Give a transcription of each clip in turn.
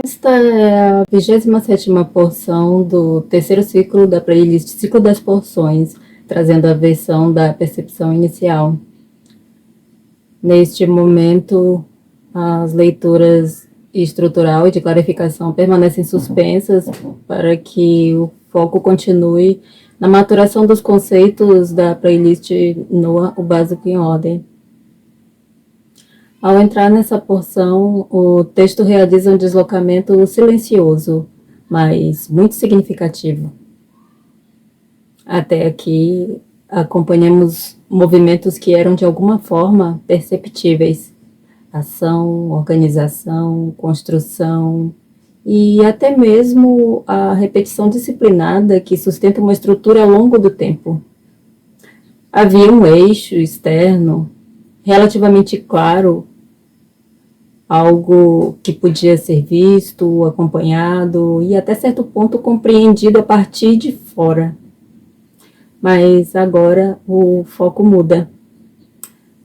Esta é a 27ª porção do terceiro ciclo da playlist Ciclo das Porções, trazendo a versão da percepção inicial. Neste momento, as leituras estrutural e de clarificação permanecem suspensas para que o foco continue na maturação dos conceitos da playlist no o básico em ordem. Ao entrar nessa porção, o texto realiza um deslocamento silencioso, mas muito significativo. Até aqui, acompanhamos movimentos que eram de alguma forma perceptíveis: ação, organização, construção e até mesmo a repetição disciplinada que sustenta uma estrutura ao longo do tempo. Havia um eixo externo relativamente claro, algo que podia ser visto, acompanhado e até certo ponto compreendido a partir de fora. Mas agora o foco muda.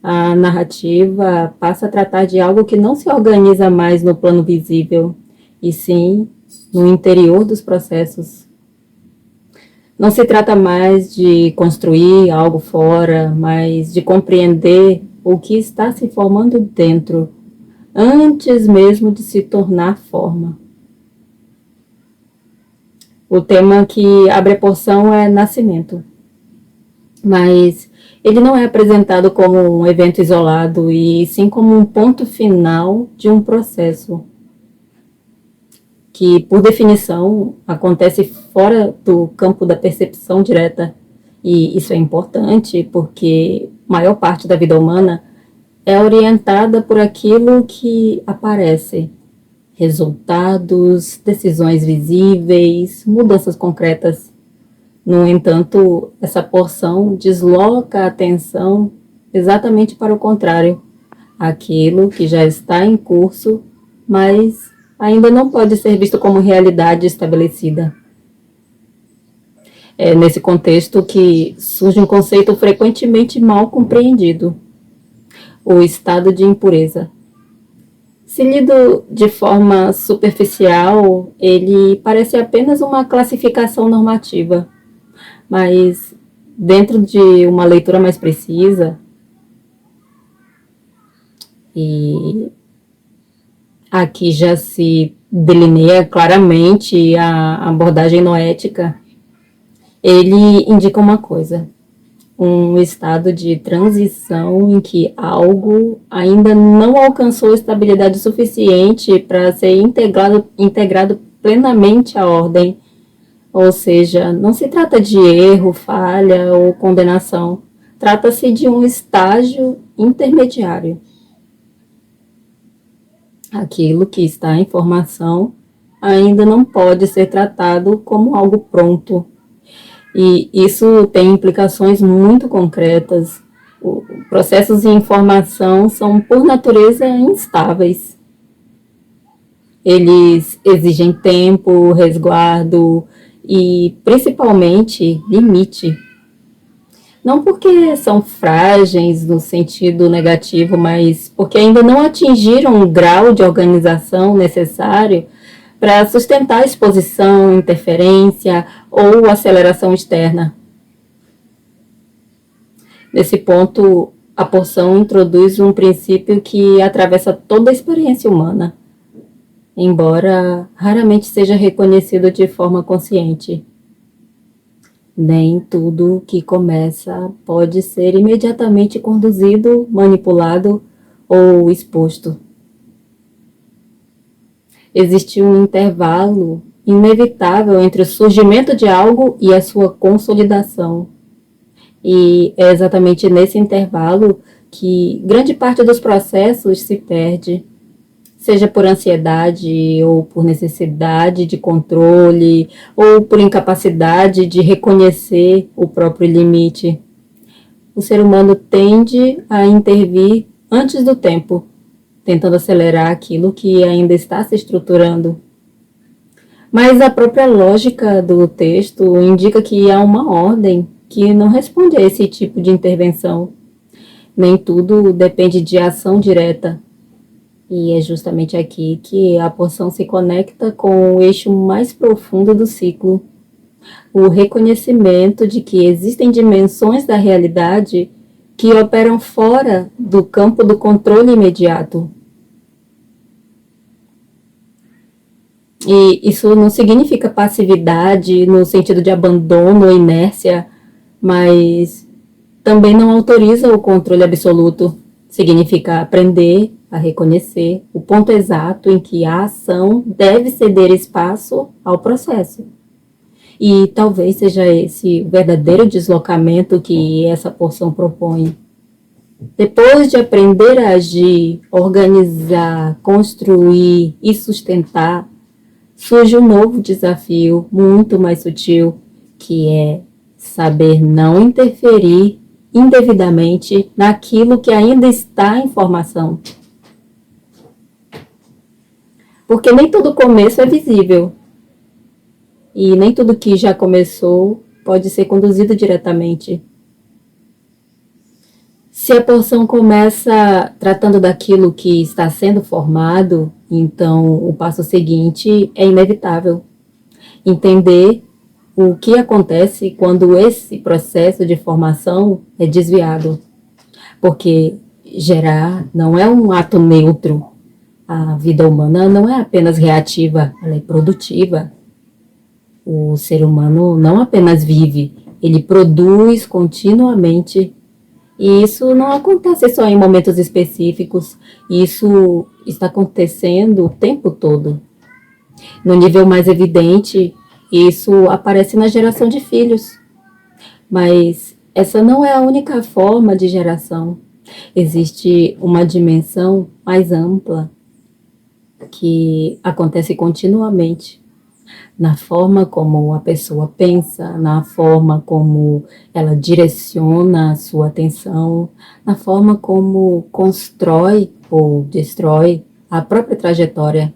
A narrativa passa a tratar de algo que não se organiza mais no plano visível, e sim no interior dos processos. Não se trata mais de construir algo fora, mas de compreender o que está se formando dentro, antes mesmo de se tornar forma. O tema que abre a porção é nascimento, mas ele não é apresentado como um evento isolado, e sim como um ponto final de um processo que, por definição, acontece fora do campo da percepção direta. E isso é importante porque a maior parte da vida humana é orientada por aquilo que aparece: resultados, decisões visíveis, mudanças concretas. No entanto, essa porção desloca a atenção exatamente para o contrário: aquilo que já está em curso, mas ainda não pode ser visto como realidade estabelecida. É nesse contexto que surge um conceito frequentemente mal compreendido: o estado de impureza. Se lido de forma superficial, ele parece apenas uma classificação normativa, mas dentro de uma leitura mais precisa, e aqui já se delineia claramente a abordagem noética, ele indica uma coisa: um estado de transição em que algo ainda não alcançou estabilidade suficiente para ser integrado plenamente à ordem. Ou seja, não se trata de erro, falha ou condenação. Trata-se de um estágio intermediário. Aquilo que está em formação ainda não pode ser tratado como algo pronto. E isso tem implicações muito concretas. Processos de informação são, por natureza, instáveis. Eles exigem tempo, resguardo e, principalmente, limite. Não porque são frágeis no sentido negativo, mas porque ainda não atingiram um grau de organização necessário para sustentar a exposição, interferência ou aceleração externa. Nesse ponto, a porção introduz um princípio que atravessa toda a experiência humana, embora raramente seja reconhecido de forma consciente. Nem tudo que começa pode ser imediatamente conduzido, manipulado ou exposto. Existe um intervalo inevitável entre o surgimento de algo e a sua consolidação. E é exatamente nesse intervalo que grande parte dos processos se perde, seja por ansiedade ou por necessidade de controle ou por incapacidade de reconhecer o próprio limite. O ser humano tende a intervir antes do tempo, tentando acelerar aquilo que ainda está se estruturando. Mas a própria lógica do texto indica que há uma ordem que não responde a esse tipo de intervenção. Nem tudo depende de ação direta. E é justamente aqui que a porção se conecta com o eixo mais profundo do ciclo, o reconhecimento de que existem dimensões da realidade que operam fora do campo do controle imediato. E isso não significa passividade no sentido de abandono ou inércia, mas também não autoriza o controle absoluto. Significa aprender a reconhecer o ponto exato em que a ação deve ceder espaço ao processo. E talvez seja esse o verdadeiro deslocamento que essa porção propõe. Depois de aprender a agir, organizar, construir e sustentar, surge um novo desafio muito mais sutil, que é saber não interferir indevidamente naquilo que ainda está em formação. Porque nem todo começo é visível. E nem tudo que já começou pode ser conduzido diretamente. Se a porção começa tratando daquilo que está sendo formado, então o passo seguinte é inevitável. Entender o que acontece quando esse processo de formação é desviado. Porque gerar não é um ato neutro. A vida humana não é apenas reativa, ela é produtiva. O ser humano não apenas vive, ele produz continuamente. E isso não acontece só em momentos específicos, isso está acontecendo o tempo todo. No nível mais evidente, isso aparece na geração de filhos. Mas essa não é a única forma de geração. Existe uma dimensão mais ampla que acontece continuamente. Na forma como a pessoa pensa, na forma como ela direciona a sua atenção, na forma como constrói ou destrói a própria trajetória.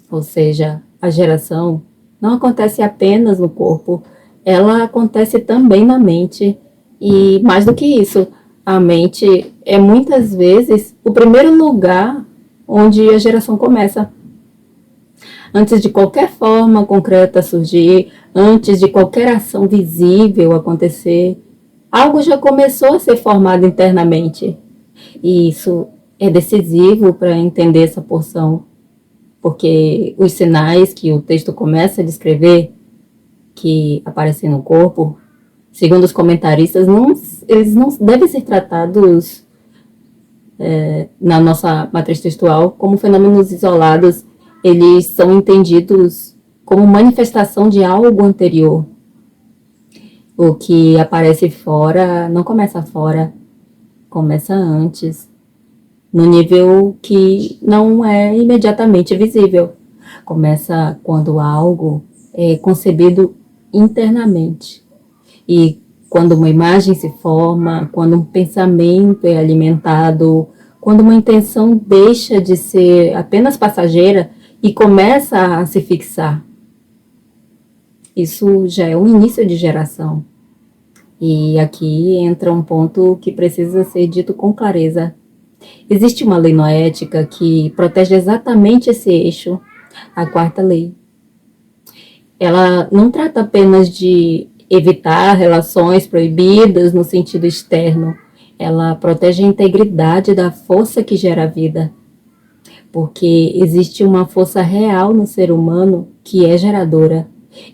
Ou seja, a geração não acontece apenas no corpo, ela acontece também na mente. E mais do que isso, a mente é muitas vezes o primeiro lugar onde a geração começa. Antes de qualquer forma concreta surgir, antes de qualquer ação visível acontecer, algo já começou a ser formado internamente. E isso é decisivo para entender essa porção, porque os sinais que o texto começa a descrever, que aparecem no corpo, segundo os comentaristas, eles não devem ser tratados na nossa matriz textual como fenômenos isolados. Eles são entendidos como manifestação de algo anterior. O que aparece fora não começa fora, começa antes, no nível que não é imediatamente visível. Começa quando algo é concebido internamente. E quando uma imagem se forma, quando um pensamento é alimentado, quando uma intenção deixa de ser apenas passageira e começa a se fixar. Isso já é um início de geração. E aqui entra um ponto que precisa ser dito com clareza. Existe uma lei noética que protege exatamente esse eixo, a quarta lei. Ela não trata apenas de evitar relações proibidas no sentido externo. Ela protege a integridade da força que gera a vida. Porque existe uma força real no ser humano que é geradora.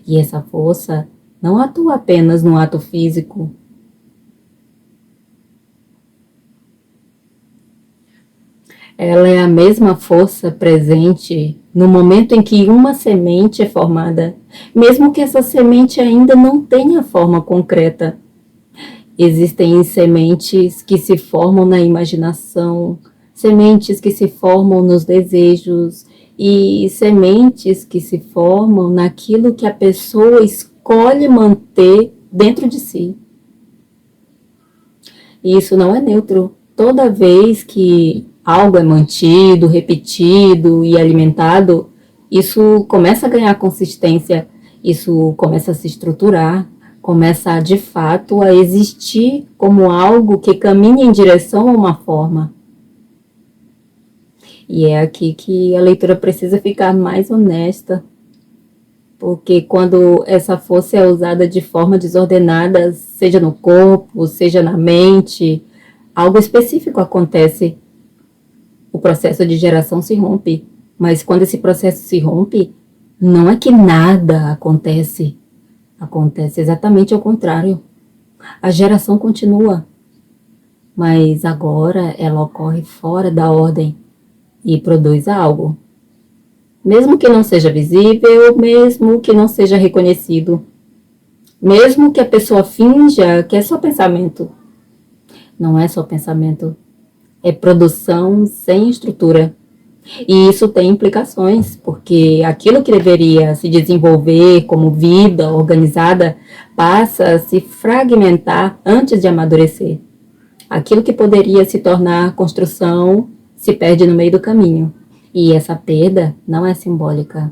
E essa força não atua apenas no ato físico. Ela é a mesma força presente no momento em que uma semente é formada, mesmo que essa semente ainda não tenha forma concreta. Existem sementes que se formam na imaginação, sementes que se formam nos desejos e sementes que se formam naquilo que a pessoa escolhe manter dentro de si. E isso não é neutro. Toda vez que algo é mantido, repetido e alimentado, isso começa a ganhar consistência, isso começa a se estruturar, começa de fato a existir como algo que caminha em direção a uma forma. E é aqui que a leitura precisa ficar mais honesta, porque quando essa força é usada de forma desordenada, seja no corpo, seja na mente, algo específico acontece. O processo de geração se rompe, mas quando esse processo se rompe, não é que nada acontece, acontece exatamente ao contrário. A geração continua, mas agora ela ocorre fora da ordem e produz algo. Mesmo que não seja visível, mesmo que não seja reconhecido, mesmo que a pessoa finja que é só pensamento. Não é só pensamento, é produção sem estrutura. E isso tem implicações, porque aquilo que deveria se desenvolver como vida organizada passa a se fragmentar antes de amadurecer. Aquilo que poderia se tornar construção se perde no meio do caminho. E essa perda não é simbólica.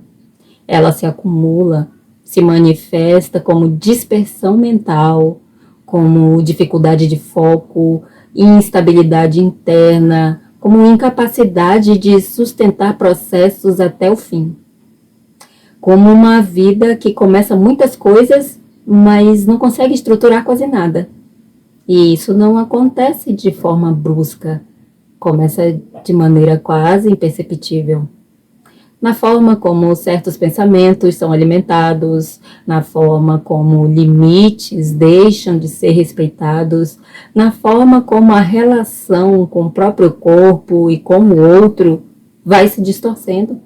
Ela se acumula, se manifesta como dispersão mental, como dificuldade de foco, instabilidade interna, como incapacidade de sustentar processos até o fim. Como uma vida que começa muitas coisas, mas não consegue estruturar quase nada. E isso não acontece de forma brusca, começa de maneira quase imperceptível. Na forma como certos pensamentos são alimentados, na forma como limites deixam de ser respeitados, na forma como a relação com o próprio corpo e com o outro vai se distorcendo.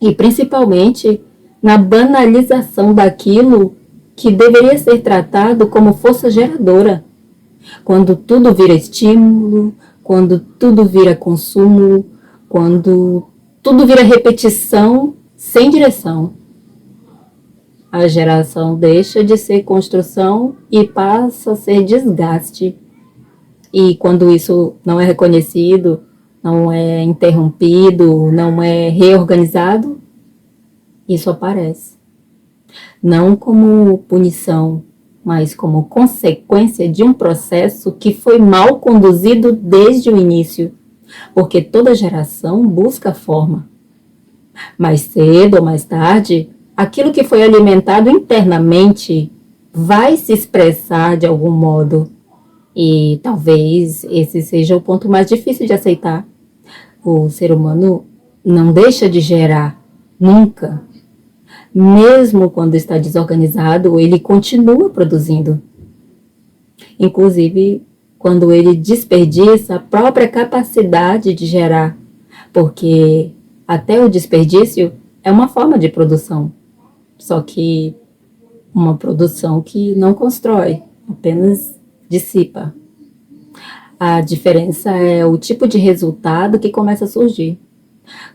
E principalmente na banalização daquilo que deveria ser tratado como força geradora. Quando tudo vira estímulo, quando tudo vira consumo, quando tudo vira repetição sem direção. A geração deixa de ser construção e passa a ser desgaste. E quando isso não é reconhecido, não é interrompido, não é reorganizado, isso aparece. Não como punição, mas como consequência de um processo que foi mal conduzido desde o início. Porque toda geração busca forma. Mais cedo ou mais tarde, aquilo que foi alimentado internamente vai se expressar de algum modo. E talvez esse seja o ponto mais difícil de aceitar. O ser humano não deixa de gerar, nunca. Mesmo quando está desorganizado, ele continua produzindo. Inclusive, quando ele desperdiça a própria capacidade de gerar, porque até o desperdício é uma forma de produção, só que uma produção que não constrói, apenas dissipa. A diferença é o tipo de resultado que começa a surgir.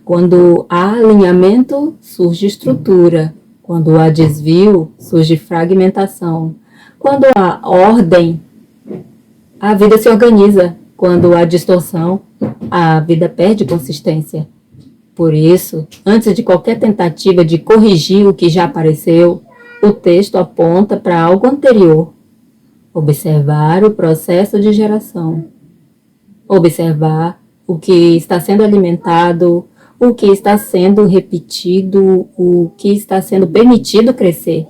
Quando há alinhamento, surge estrutura. Quando há desvio, surge fragmentação. Quando há ordem, a vida se organiza. Quando há distorção, a vida perde consistência. Por isso, antes de qualquer tentativa de corrigir o que já apareceu, o texto aponta para algo anterior. Observar o processo de geração. Observar o que está sendo alimentado, o que está sendo repetido, o que está sendo permitido crescer.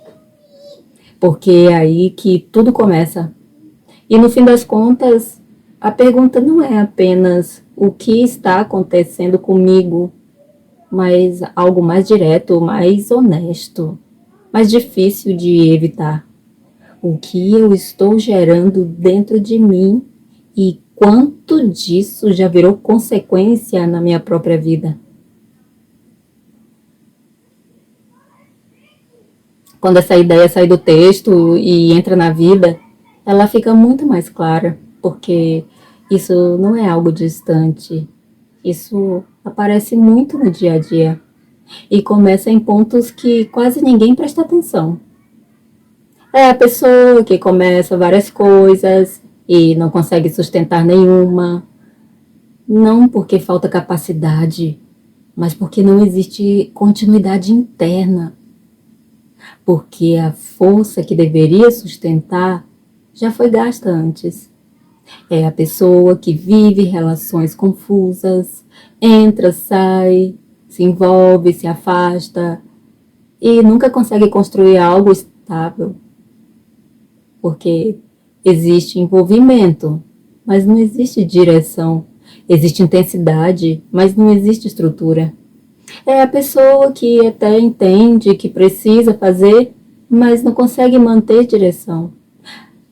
Porque é aí que tudo começa. E no fim das contas, a pergunta não é apenas o que está acontecendo comigo, mas algo mais direto, mais honesto, mais difícil de evitar. O que eu estou gerando dentro de mim e quanto disso já virou consequência na minha própria vida. Quando essa ideia sai do texto e entra na vida, ela fica muito mais clara, porque isso não é algo distante. Isso aparece muito no dia a dia e começa em pontos que quase ninguém presta atenção. É a pessoa que começa várias coisas e não consegue sustentar nenhuma, não porque falta capacidade, mas porque não existe continuidade interna, porque a força que deveria sustentar já foi gasta antes. É a pessoa que vive relações confusas, entra, sai, se envolve, se afasta e nunca consegue construir algo estável, porque existe envolvimento, mas não existe direção. Existe intensidade, mas não existe estrutura. É a pessoa que até entende que precisa fazer, mas não consegue manter direção.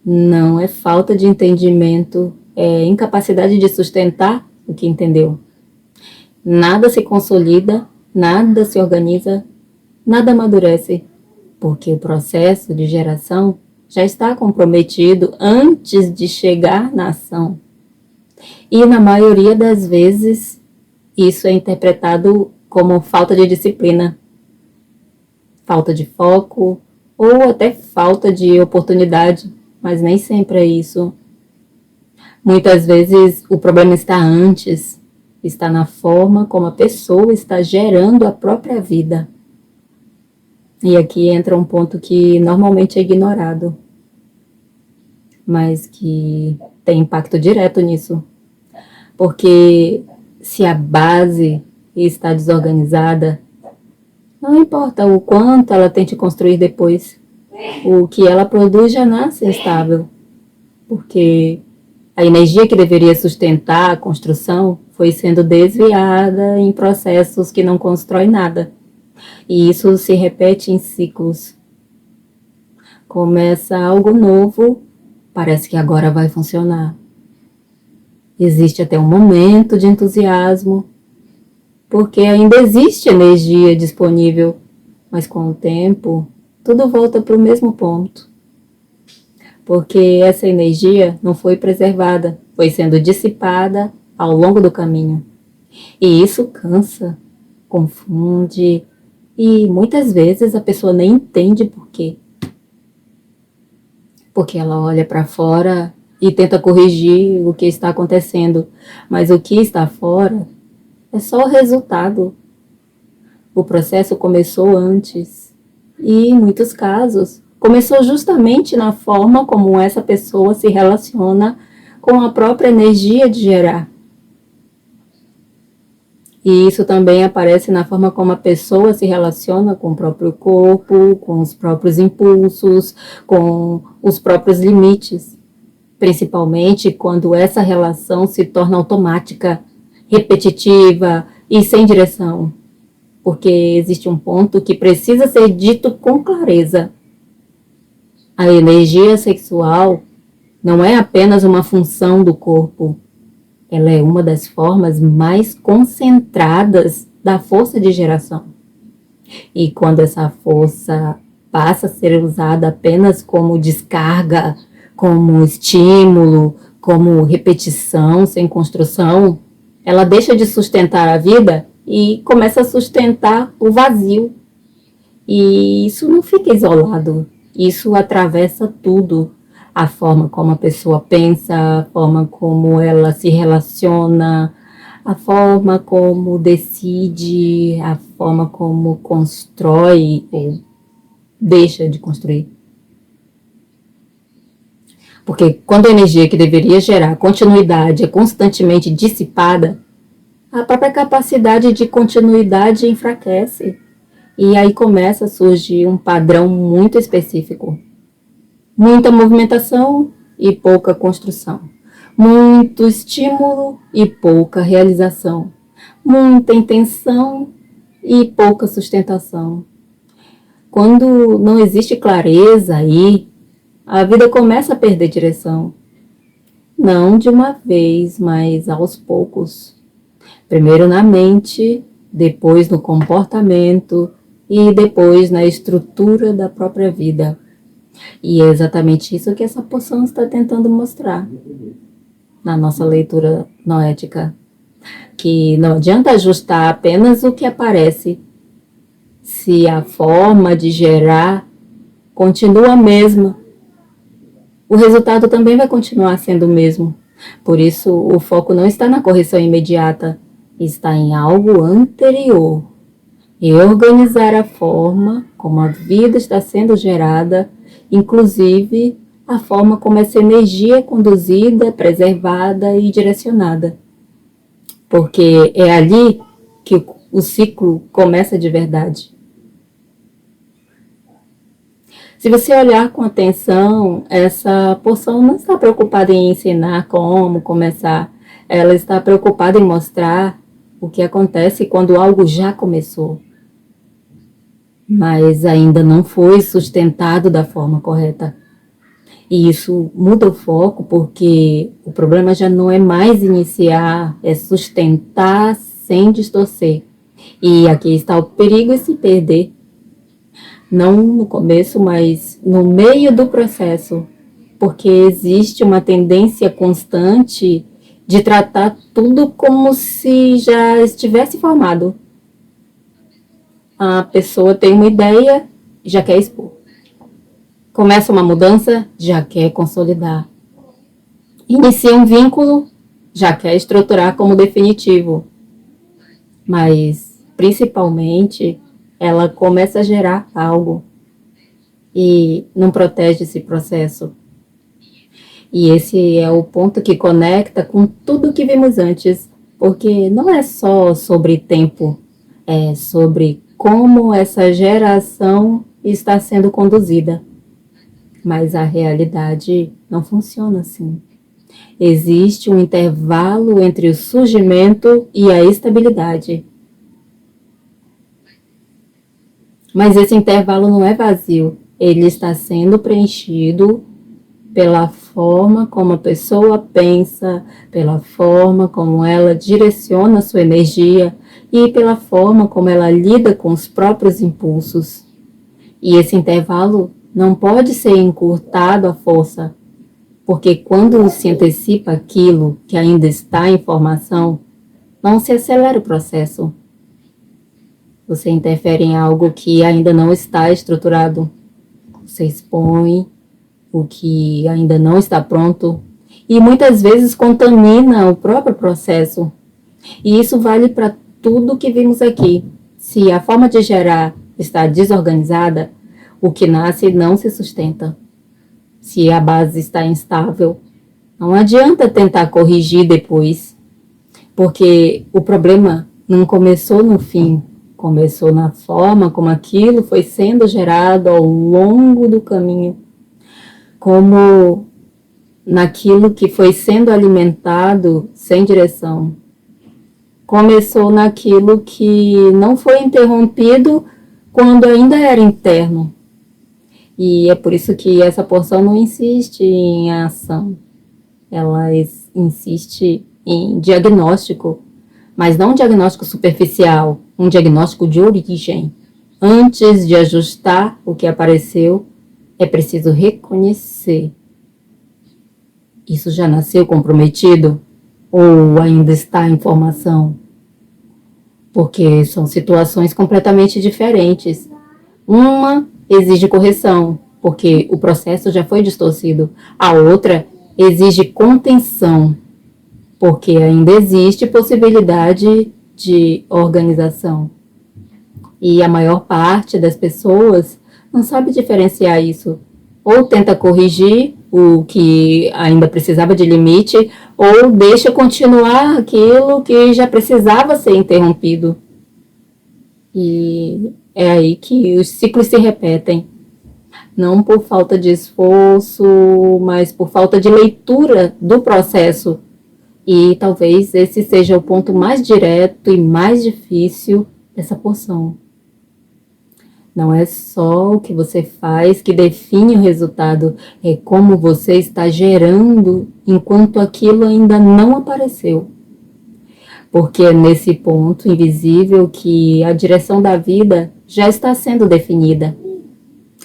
Não é falta de entendimento, é incapacidade de sustentar o que entendeu. Nada se consolida, nada se organiza, nada amadurece, porque o processo de geração já está comprometido antes de chegar na ação. E na maioria das vezes, isso é interpretado como falta de disciplina, falta de foco ou até falta de oportunidade, mas nem sempre é isso. Muitas vezes o problema está antes, está na forma como a pessoa está gerando a própria vida. E aqui entra um ponto que normalmente é ignorado, mas que tem impacto direto nisso. Porque se a base está desorganizada, não importa o quanto ela tente construir depois, o que ela produz já nasce instável, porque a energia que deveria sustentar a construção foi sendo desviada em processos que não constroem nada. E isso se repete em ciclos. Começa algo novo, parece que agora vai funcionar. Existe até um momento de entusiasmo, porque ainda existe energia disponível, mas com o tempo, tudo volta para o mesmo ponto. Porque essa energia não foi preservada, foi sendo dissipada ao longo do caminho. E isso cansa, confunde, e muitas vezes a pessoa nem entende por quê. Porque ela olha para fora e tenta corrigir o que está acontecendo, mas o que está fora é só o resultado. O processo começou antes e, em muitos casos, começou justamente na forma como essa pessoa se relaciona com a própria energia de gerar. E isso também aparece na forma como a pessoa se relaciona com o próprio corpo, com os próprios impulsos, com os próprios limites. Principalmente quando essa relação se torna automática, repetitiva e sem direção. Porque existe um ponto que precisa ser dito com clareza. A energia sexual não é apenas uma função do corpo. Ela é uma das formas mais concentradas da força de geração. E quando essa força passa a ser usada apenas como descarga, como estímulo, como repetição sem construção, ela deixa de sustentar a vida e começa a sustentar o vazio. E isso não fica isolado, isso atravessa tudo. A forma como a pessoa pensa, a forma como ela se relaciona, a forma como decide, a forma como constrói ou deixa de construir. Porque quando a energia que deveria gerar continuidade é constantemente dissipada, a própria capacidade de continuidade enfraquece. E aí começa a surgir um padrão muito específico. Muita movimentação e pouca construção. Muito estímulo e pouca realização. Muita intenção e pouca sustentação. Quando não existe clareza aí, a vida começa a perder direção. Não de uma vez, mas aos poucos. Primeiro na mente, depois no comportamento e depois na estrutura da própria vida. E é exatamente isso que essa poção está tentando mostrar na nossa leitura noética. Que não adianta ajustar apenas o que aparece, se a forma de gerar continua a mesma. O resultado também vai continuar sendo o mesmo. Por isso, o foco não está na correção imediata, está em algo anterior. E organizar a forma como a vida está sendo gerada, inclusive a forma como essa energia é conduzida, preservada e direcionada. Porque é ali que o ciclo começa de verdade. Se você olhar com atenção, essa porção não está preocupada em ensinar como começar, ela está preocupada em mostrar o que acontece quando algo já começou, mas ainda não foi sustentado da forma correta. E isso muda o foco porque o problema já não é mais iniciar, é sustentar sem distorcer. E aqui está o perigo de se perder. Não no começo, mas no meio do processo. Porque existe uma tendência constante de tratar tudo como se já estivesse formado. A pessoa tem uma ideia e já quer expor. Começa uma mudança, já quer consolidar. Inicia um vínculo, já quer estruturar como definitivo. Mas, principalmente, ela começa a gerar algo e não protege esse processo. E esse é o ponto que conecta com tudo que vimos antes, porque não é só sobre tempo, é sobre como essa geração está sendo conduzida. Mas a realidade não funciona assim. Existe um intervalo entre o surgimento e a estabilidade. Mas esse intervalo não é vazio, ele está sendo preenchido pela forma como a pessoa pensa, pela forma como ela direciona sua energia e pela forma como ela lida com os próprios impulsos. E esse intervalo não pode ser encurtado à força, porque quando se antecipa aquilo que ainda está em formação, não se acelera o processo. Você interfere em algo que ainda não está estruturado. Você expõe o que ainda não está pronto e muitas vezes contamina o próprio processo. E isso vale para tudo que vimos aqui. Se a forma de gerar está desorganizada, o que nasce não se sustenta. Se a base está instável, não adianta tentar corrigir depois, porque o problema não começou no fim, começou na forma como aquilo foi sendo gerado ao longo do caminho, como naquilo que foi sendo alimentado sem direção. Começou naquilo que não foi interrompido quando ainda era interno. E é por isso que essa porção não insiste em ação, ela insiste em diagnóstico, mas não um diagnóstico superficial, um diagnóstico de origem. Antes de ajustar o que apareceu, é preciso reconhecer. Isso já nasceu comprometido ou ainda está em formação? Porque são situações completamente diferentes. Uma exige correção, porque o processo já foi distorcido. A outra exige contenção, porque ainda existe possibilidade de organização. E a maior parte das pessoas não sabe diferenciar isso. Ou tenta corrigir o que ainda precisava de limite, ou deixa continuar aquilo que já precisava ser interrompido. E é aí que os ciclos se repetem. Não por falta de esforço, mas por falta de leitura do processo. E talvez esse seja o ponto mais direto e mais difícil dessa porção. Não é só o que você faz que define o resultado, é como você está gerando enquanto aquilo ainda não apareceu. Porque é nesse ponto invisível que a direção da vida já está sendo definida.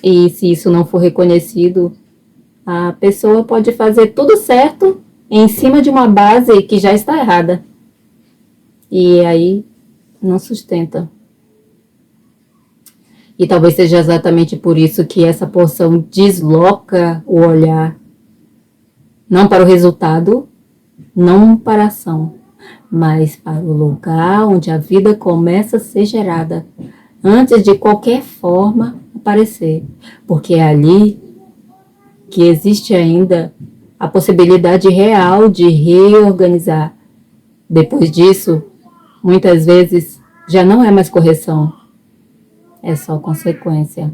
E se isso não for reconhecido, a pessoa pode fazer tudo certo em cima de uma base que já está errada. E aí não sustenta. E talvez seja exatamente por isso que essa porção desloca o olhar. Não para o resultado, não para a ação, mas para o lugar onde a vida começa a ser gerada, antes de qualquer forma aparecer. Porque é ali que existe ainda a possibilidade real de reorganizar. Depois disso, muitas vezes já não é mais correção, é só consequência.